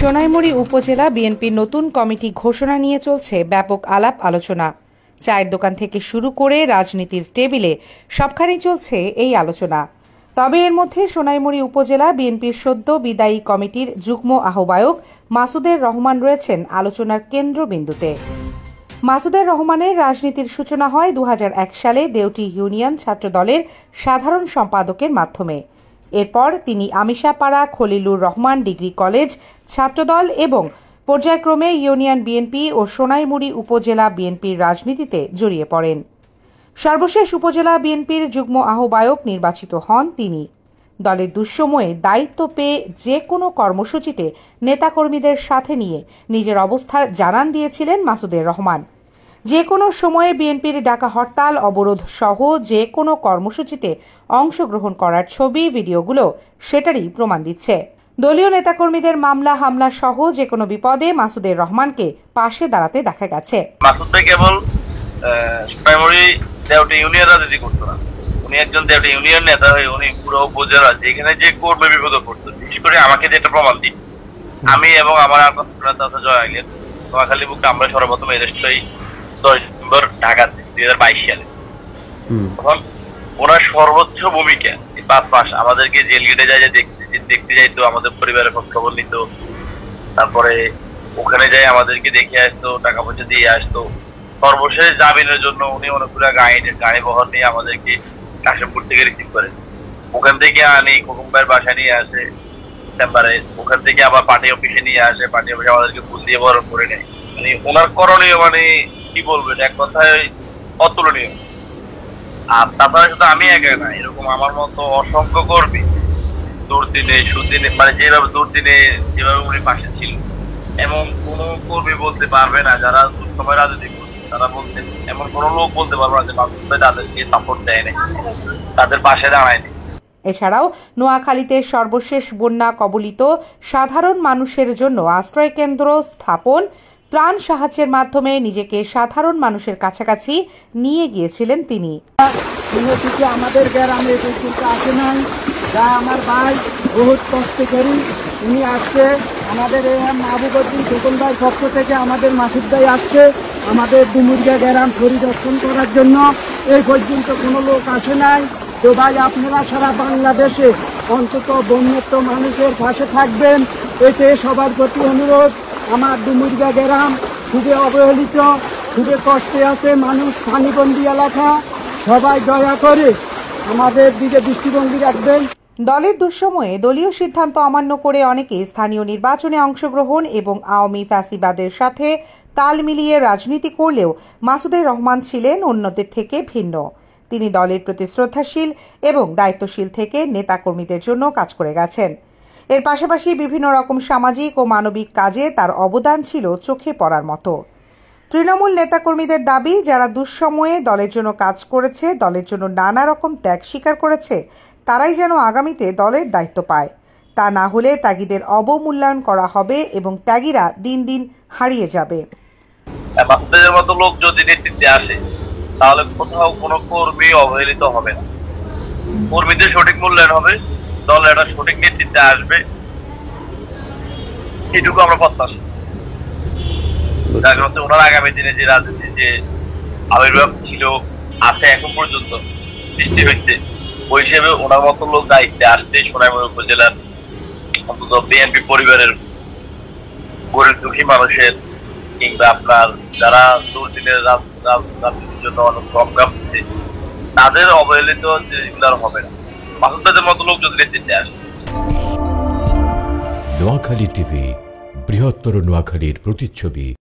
সোনাইমুড়ি উপজেলা বিএনপির নতুন কমিটি ঘোষণা নিয়ে চলছে ব্যাপক আলাপ আলোচনা। চায়ের দোকান থেকে শুরু করে রাজনীতির টেবিলে সবখানেই চলছে এই আলোচনা। তবে এর মধ্যে সোনাইমুড়ি উপজেলা বিএনপির সদ্য বিদায়ী কমিটির যুগ্ম আহ্বায়ক মাসুদের রহমান রয়েছেন আলোচনার কেন্দ্রবিন্দুতে। মাসুদের রহমানের রাজনীতির সূচনা হয় 2001 সালে দেউটি ইউনিয়ন ছাত্রদলের সাধারণ সম্পাদকের মাধ্যমে। এরপর তিনি আমিশাপাড়া খলিলুর রহমান ডিগ্রি কলেজ ছাত্রদল এবং পর্যায়ক্রমে ইউনিয়ন বিএনপি ও সোনাইমুড়ি উপজেলা বিএনপির রাজনীতিতে জড়িয়ে পড়েন। সর্বশেষ উপজেলা বিএনপির যুগ্ম আহ্বায়ক নির্বাচিত হন তিনি। দলের দুঃসময়ে দায়িত্ব পেয়ে যে কোনো কর্মসূচিতে নেতাকর্মীদের সাথে নিয়ে নিজের অবস্থার জানান দিয়েছিলেন মাসুদের রহমান। যে কোনো সময়ে বিএনপির ডাকা হরতাল অবরোধ সহ যে কোনো কর্মসূচিতে অংশগ্রহণ করার ছবি ভিডিওগুলো সেটারই প্রমাণ দিচ্ছে। দলীয় নেতাকর্মীদের মামলা হামলা সহ যে কোনো বিপদে মাসুদের রহমানকে পাশে দাঁড়াতে দেখা গেছে। মাসুদ ভাই কেবল দেউটি ইউনিয়ন রাজনীতি করতো না, উনি একজন দেউটি ইউনিয়ন নেতা হয়ে উনি পুরো উপজেলা যেখানে যে কর্মী বিপদ করতো, বিশেষ করে আমাকে যেটা প্রমাণ দিই, আমি এবং আমার জয় আইলেন নোয়াখালী বুকে আমরা সর্বপ্রথম এরেস্ট হই 10 ডিসেম্বর ঢাকাতে 2022 সালে। তখন ওনার সর্বোচ্চ ভূমিকা 5 মাস আমাদেরকে জেল গেটে যায় দেখতে যাইতো, আমাদের পরিবারের খবর নিত, তারপরে ওখানে যাই আমাদেরকে দেখে আসতো, টাকা পয়সা দিয়ে আসতো। সর্বশেষ জামিনের জন্য উনি অনেকগুলো গাড়ি বহর নিয়ে আমাদেরকে কাশিমপুর থেকে রিসিভ করেন, ওখান থেকে আনি খোকন ভাইয়ের বাসায় নিয়ে আসে চেম্বারে, ওখান থেকে আবার পার্টি অফিসে নিয়ে আসে, পার্টি অফিসে আমাদেরকে ফুল দিয়ে বরণ করে নেয়। মানে ওনার করণীয় মানে কি বলবেন, এক কথায় অতুলনীয়। আর তাছাড়া শুধু আমি একা না, এরকম আমার মতো অসংখ্য কর্মী দুর্দিনে সুদিনে, মানে যেভাবে দুর্দিনে যেভাবে উনি পাশে ছিল, এমন কোন কর্মী বলতে পারবে না যারা দুঃসময় রাজনীতি করছে, তারা বলতে এমন কোন লোক বলতে পারবে না যে মাসুদ ভাই তাদেরকে সাপোর্ট দেয় নাই, তাদের পাশে দাঁড়ায়নি। এছাড়াও নোয়াখালীতে সর্বশেষ বন্যা কবলিত সাধারণ মানুষের জন্য আশ্রয় কেন্দ্র স্থাপন, ত্রাণ সাহায্যের মাধ্যমে নিজেকে সাধারণ মানুষের কাছাকাছি নিয়ে গিয়েছিলেন তিনি। আমাদের গ্রামে আসে নাই, যা আমার ভাই বহুত কষ্ট করি উনি আসছে, আমাদের মাহবুবুদ্দিন খোকন ভাইয়ের পক্ষ থেকে আমাদের মাসুদ ভাই আসছে আমাদের ডুমুরিয়া গ্রাম পরিদর্শন করার জন্য। এই পর্যন্ত কোনো লোক আসে নাই। তো ভাই আপনারা সারা বাংলাদেশে অন্তত বন্যত্ব মানুষের পাশে থাকবেন, এতে সবার প্রতি অনুরোধ। আমার ডুমুরিয়া গ্রাম খুবই অবহেলিত, খুবই কষ্টে আছে মানুষ, পানিবন্দী এলাকা, সবাই দয়া করে আমাদের দিকে দৃষ্টিভঙ্গি রাখবেন। দলের দুঃসময়ে দলীয় সিদ্ধান্ত অমান্য করে অনেকে স্থানীয় নির্বাচনে অংশগ্রহণ এবং আওয়ামী ফ্যাসিবাদের সাথে তাল মিলিয়ে রাজনীতি করলেও মাসুদের রহমান ছিলেন অন্যদের থেকে ভিন্ন। তিনি দলের প্রতি শ্রদ্ধাশীল এবং দায়িত্বশীল থেকে নেতাকর্মীদের জন্য কাজ করে গেছেন। এর পাশাপাশি বিভিন্ন রকম সামাজিক ও মানবিক কাজে তার অবদান ছিল চোখে পড়ার মতো। তৃণমূল নেতাকর্মীদের দাবি, যারা দুঃসময়ে দলের জন্য কাজ করেছে, দলের জন্য নানা রকম ত্যাগ স্বীকার করেছে, তারাই যেন আগামীতে দলের দায়িত্ব পায়। তা না হলে ত্যাগীদের অবমূল্যায়ন করা হবে এবং ত্যাগীরা দিন দিন হারিয়ে যাবে। মাসুদের মতো লোক যদি নেতৃত্বে আসে তাহলে কোথাও কোনো কর্মী অবহেলিত হবে না, কর্মীদের সঠিক মূল্যায়ন হবে, দল একটা সঠিক নেতৃত্বে আসবে, এটুকু আমরা প্রত্যাশা। ওনার আগামী দিনে যে রাজনীতি যে আবির্ভাব ছিল আছে এখন পর্যন্ত সৃষ্টি হচ্ছে, ওই হিসেবে ওনার মতো লোক দায়িত্বে আসছে সোনাইমুড়ি উপজেলার অন্তত বিএনপি পরিবারের গরিব দুঃখী মানুষের, কিংবা আপনার যারা দুর্দিনের রাজনীতির জন্য অনেক কম কাঁপছে, তাদের অবহেলিত যেগুলো হবে না। মাসুদের মতো লোক যদি নেতৃত্বে আসে। নোয়াখালী টিভি, বৃহত্তর নোয়াখালীর প্রতিচ্ছবি।